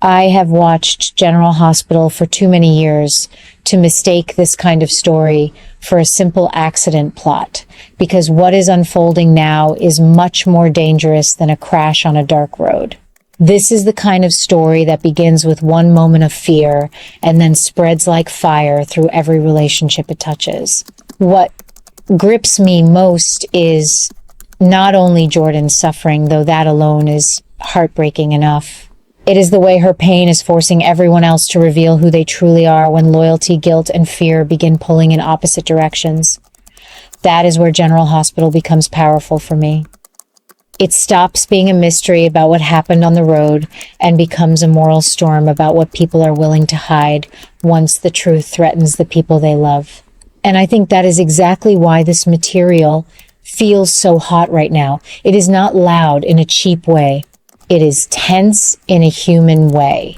I have watched General Hospital for too many years to mistake this kind of story for a simple accident plot, because what is unfolding now is much more dangerous than a crash on a dark road. This is the kind of story that begins with one moment of fear and then spreads like fire through every relationship it touches. What grips me most is not only Jordan's suffering, though that alone is heartbreaking enough. It is the way her pain is forcing everyone else to reveal who they truly are when loyalty, guilt, and fear begin pulling in opposite directions. That is where General Hospital becomes powerful for me. It stops being a mystery about what happened on the road and becomes a moral storm about what people are willing to hide once the truth threatens the people they love. And I think that is exactly why this material feels so hot right now. It is not loud in a cheap way. It is tense in a human way.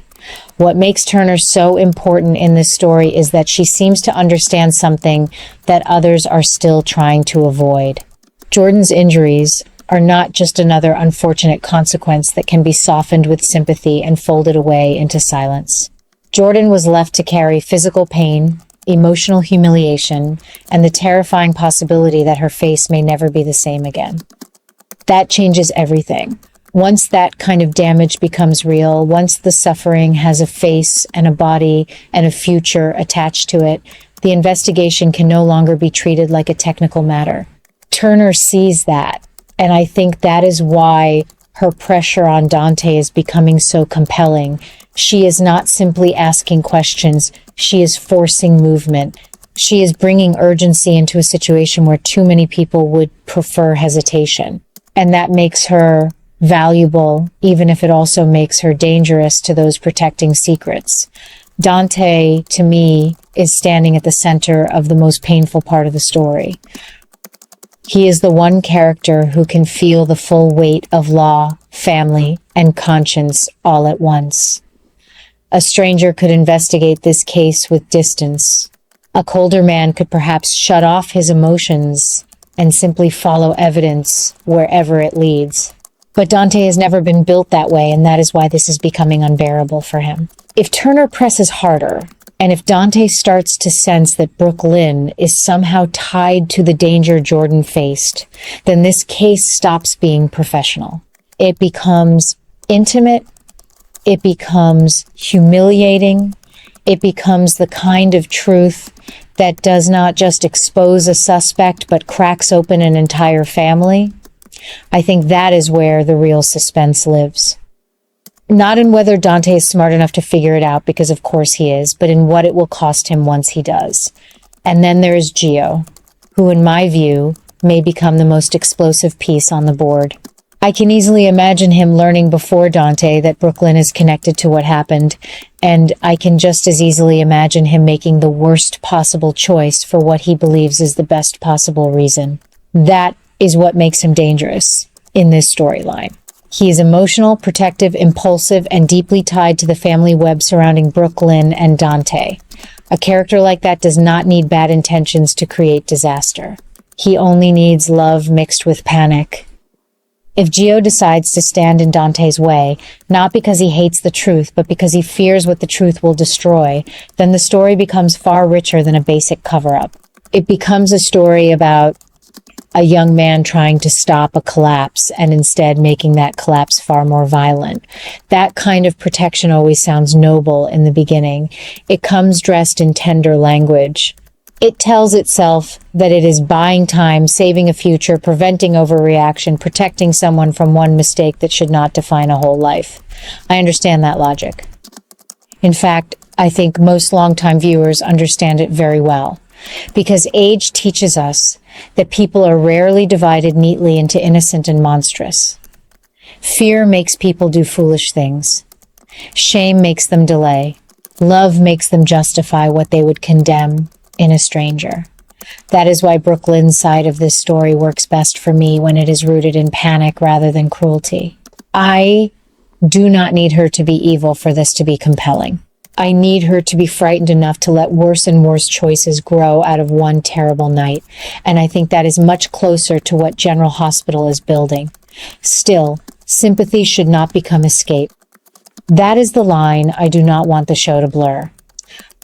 What makes Turner so important in this story is that she seems to understand something that others are still trying to avoid. Jordan's injuries are not just another unfortunate consequence that can be softened with sympathy and folded away into silence. Jordan was left to carry physical pain, emotional humiliation, and the terrifying possibility that her face may never be the same again. That changes everything. Once that kind of damage becomes real, once the suffering has a face and a body and a future attached to it, the investigation can no longer be treated like a technical matter. Turner sees that, and I think that is why her pressure on Dante is becoming so compelling. She is not simply asking questions, she is forcing movement. She is bringing urgency into a situation where too many people would prefer hesitation. And that makes her valuable, even if it also makes her dangerous to those protecting secrets. Dante, to me, is standing at the center of the most painful part of the story. He is the one character who can feel the full weight of law, family, and conscience all at once. A stranger could investigate this case with distance. A colder man could perhaps shut off his emotions and simply follow evidence wherever it leads. But Dante has never been built that way, and that is why this is becoming unbearable for him. If Turner presses harder, and if Dante starts to sense that Brook Lynn is somehow tied to the danger Jordan faced, then this case stops being professional. It becomes intimate, it becomes humiliating, it becomes the kind of truth that does not just expose a suspect, but cracks open an entire family. I think that is where the real suspense lives. Not in whether Dante is smart enough to figure it out, because of course he is, but in what it will cost him once he does. And then there is Gio, who in my view may become the most explosive piece on the board. I can easily imagine him learning before Dante that Brook Lynn is connected to what happened, and I can just as easily imagine him making the worst possible choice for what he believes is the best possible reason. That is what makes him dangerous in this storyline. He is emotional, protective, impulsive, and deeply tied to the family web surrounding Brook Lynn and Dante. A character like that does not need bad intentions to create disaster. He only needs love mixed with panic. If Gio decides to stand in Dante's way, not because he hates the truth, but because he fears what the truth will destroy, then the story becomes far richer than a basic cover-up. It becomes a story about a young man trying to stop a collapse and instead making that collapse far more violent. That kind of protection always sounds noble in the beginning. It comes dressed in tender language. It tells itself that it is buying time, saving a future, preventing overreaction, protecting someone from one mistake that should not define a whole life. I understand that logic. In fact, I think most longtime viewers understand it very well, because age teaches us that people are rarely divided neatly into innocent and monstrous. Fear makes people do foolish things. Shame makes them delay. Love makes them justify what they would condemn in a stranger. That is why Brook Lynn's side of this story works best for me when it is rooted in panic rather than cruelty. I do not need her to be evil for this to be compelling. I need her to be frightened enough to let worse and worse choices grow out of one terrible night, and I think that is much closer to what General Hospital is building. Still, sympathy should not become escape. That is the line I do not want the show to blur.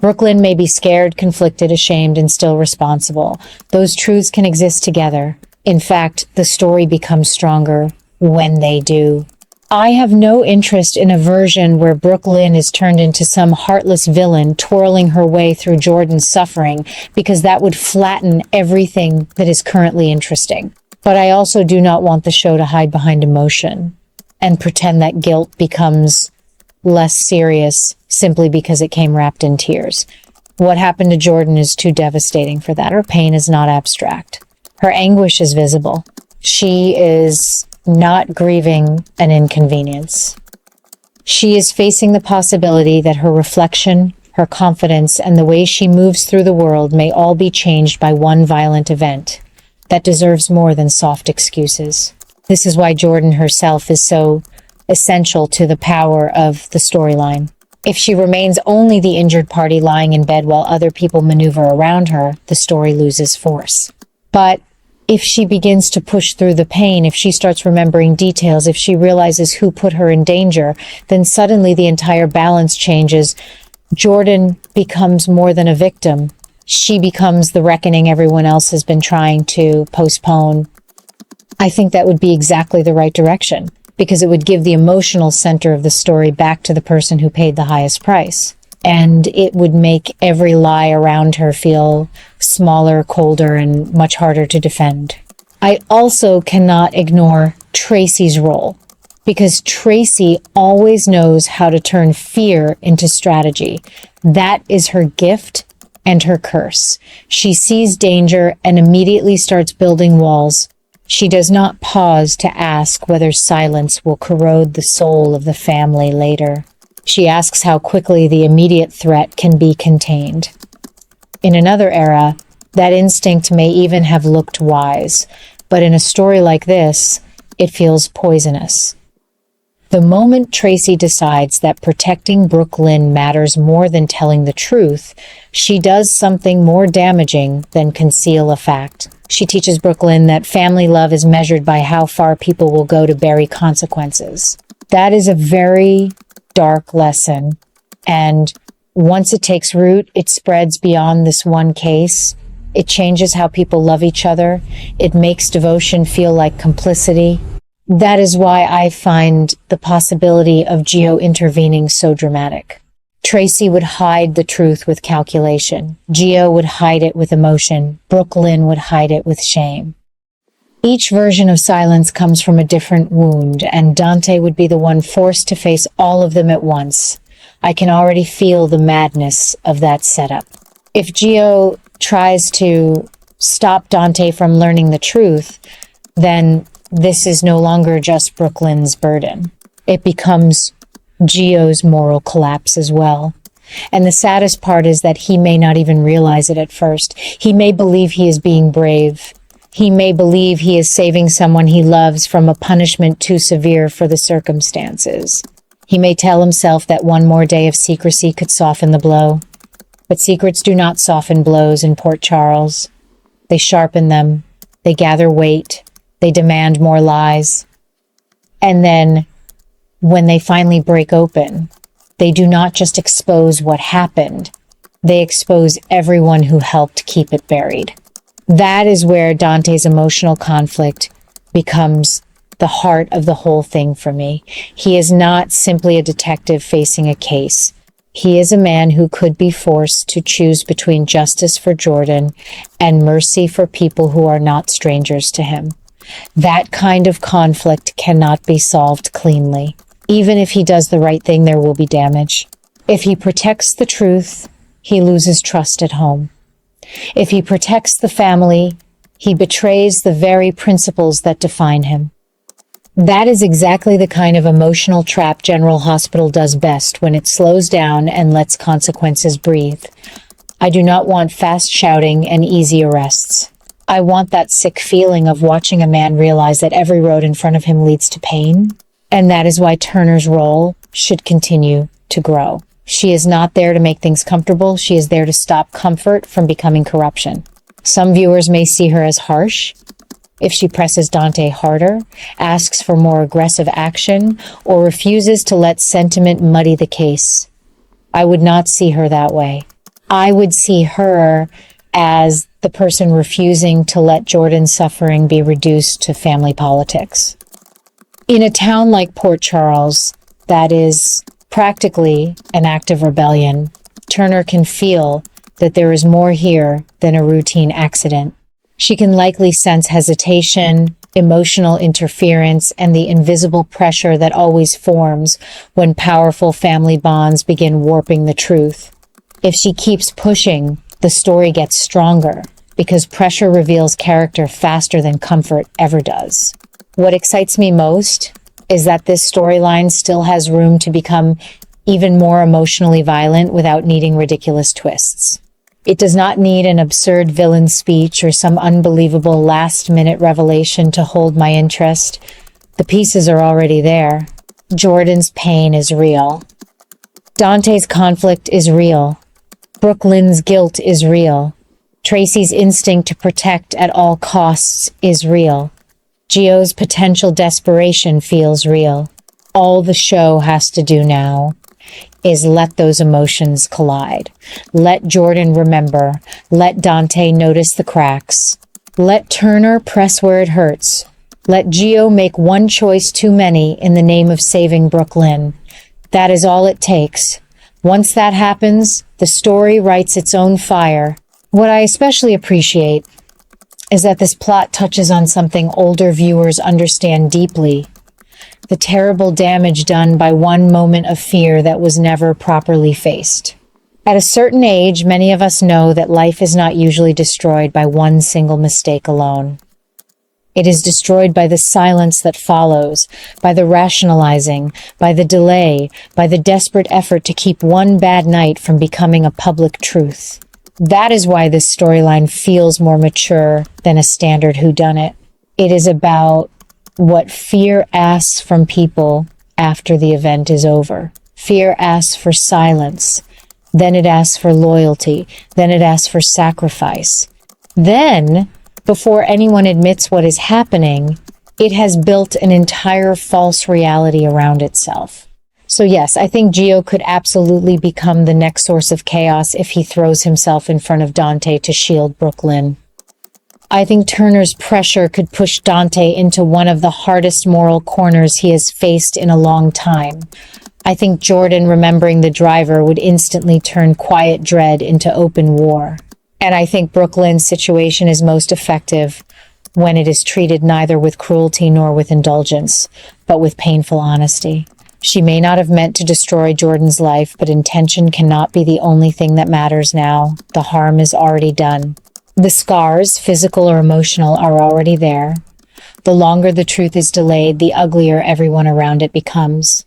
Brook Lynn may be scared, conflicted, ashamed, and still responsible. Those truths can exist together. In fact, the story becomes stronger when they do. I have no interest in a version where Brook Lynn is turned into some heartless villain twirling her way through Jordan's suffering, because that would flatten everything that is currently interesting. But I also do not want the show to hide behind emotion and pretend that guilt becomes less serious simply because it came wrapped in tears. What happened to Jordan is too devastating for that. Her pain is not abstract. Her anguish is visible. She is not grieving an inconvenience. She is facing the possibility that her reflection, her confidence, and the way she moves through the world may all be changed by one violent event that deserves more than soft excuses. This is why Jordan herself is so essential to the power of the storyline. If she remains only the injured party lying in bed while other people maneuver around her, the story loses force. But if she begins to push through the pain, if she starts remembering details, if she realizes who put her in danger, then suddenly the entire balance changes. Jordan becomes more than a victim. She becomes the reckoning everyone else has been trying to postpone. I think that would be exactly the right direction, because it would give the emotional center of the story back to the person who paid the highest price. And it would make every lie around her feel smaller, colder, and much harder to defend. I also cannot ignore Tracy's role, because Tracy always knows how to turn fear into strategy. That is her gift and her curse. She sees danger and immediately starts building walls. She does not pause to ask whether silence will corrode the soul of the family later. She asks how quickly the immediate threat can be contained. In another era, that instinct may even have looked wise, but in a story like this, it feels poisonous. The moment Tracy decides that protecting Brook Lynn matters more than telling the truth, she does something more damaging than conceal a fact. She teaches Brook Lynn that family love is measured by how far people will go to bury consequences. That is a very dark lesson, and once it takes root, it spreads beyond this one case. It changes how people love each other. It makes devotion feel like complicity. That is why I find the possibility of Gio intervening so dramatic. Tracy would hide the truth with calculation. Gio would hide it with emotion. Brook Lynn would hide it with shame. Each version of silence comes from a different wound, and Dante would be the one forced to face all of them at once. I can already feel the madness of that setup. If Gio tries to stop Dante from learning the truth, then this is no longer just Brook Lynn's burden. It becomes Gio's moral collapse as well. And the saddest part is that he may not even realize it at first. He may believe he is being brave. He may believe he is saving someone he loves from a punishment too severe for the circumstances. He may tell himself that one more day of secrecy could soften the blow. But secrets do not soften blows in Port Charles. They sharpen them. They gather weight. They demand more lies. And then, when they finally break open, they do not just expose what happened. They expose everyone who helped keep it buried. That is where Dante's emotional conflict becomes the heart of the whole thing for me. He is not simply a detective facing a case. He is a man who could be forced to choose between justice for Jordan and mercy for people who are not strangers to him. That kind of conflict cannot be solved cleanly. Even if he does the right thing, there will be damage. If he protects the truth, he loses trust at home. If he protects the family, he betrays the very principles that define him. That is exactly the kind of emotional trap General Hospital does best, when it slows down and lets consequences breathe. I do not want fast shouting and easy arrests. I want that sick feeling of watching a man realize that every road in front of him leads to pain. And that is why Turner's role should continue to grow. She is not there to make things comfortable. She is there to stop comfort from becoming corruption. Some viewers may see her as harsh, If she presses Dante harder, asks for more aggressive action, or refuses to let sentiment muddy the case, I would not see her that way. I would see her as the person refusing to let Jordan's suffering be reduced to family politics. In a town like Port Charles, that is practically an act of rebellion, Turner can feel that there is more here than a routine accident. She can likely sense hesitation, emotional interference, and the invisible pressure that always forms when powerful family bonds begin warping the truth. If she keeps pushing, the story gets stronger, because pressure reveals character faster than comfort ever does. What excites me most is that this storyline still has room to become even more emotionally violent without needing ridiculous twists. It does not need an absurd villain speech or some unbelievable last-minute revelation to hold my interest. The pieces are already there. Jordan's pain is real. Dante's conflict is real. Brook Lynn's guilt is real. Tracy's instinct to protect at all costs is real. Gio's potential desperation feels real. All the show has to do now is let those emotions collide. Let Jordan remember. Let Dante notice the cracks. Let Turner press where it hurts. Let Gio make one choice too many in the name of saving Brook Lynn. That is all it takes. Once that happens, the story writes its own fire. What I especially appreciate is that this plot touches on something older viewers understand deeply: the terrible damage done by one moment of fear that was never properly faced. At a certain age, many of us know that life is not usually destroyed by one single mistake alone. It is destroyed by the silence that follows, by the rationalizing, by the delay, by the desperate effort to keep one bad night from becoming a public truth. That is why this storyline feels more mature than a standard whodunit. It is about what fear asks from people after the event is over. Fear asks for silence. Then it asks for loyalty. Then it asks for sacrifice. Then, before anyone admits what is happening, it has built an entire false reality around itself. So yes, I think Gio could absolutely become the next source of chaos if he throws himself in front of Dante to shield Brook Lynn. I think Turner's pressure could push Dante into one of the hardest moral corners he has faced in a long time. I think Jordan remembering the driver would instantly turn quiet dread into open war. And I think Brook Lynn's situation is most effective when it is treated neither with cruelty nor with indulgence, but with painful honesty. She may not have meant to destroy Jordan's life, but intention cannot be the only thing that matters now. The harm is already done. The scars, physical or emotional, are already there. The longer the truth is delayed, the uglier everyone around it becomes.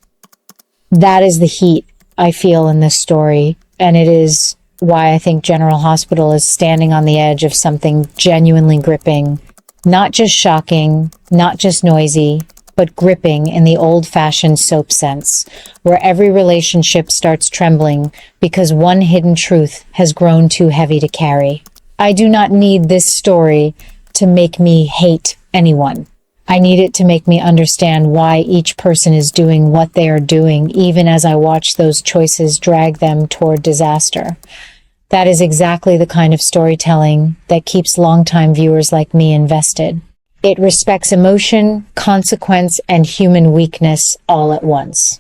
That is the heat I feel in this story, and it is why I think General Hospital is standing on the edge of something genuinely gripping. Not just shocking, not just noisy, but gripping in the old-fashioned soap sense, where every relationship starts trembling because one hidden truth has grown too heavy to carry. I do not need this story to make me hate anyone. I need it to make me understand why each person is doing what they are doing, even as I watch those choices drag them toward disaster. That is exactly the kind of storytelling that keeps longtime viewers like me invested. It respects emotion, consequence, and human weakness all at once.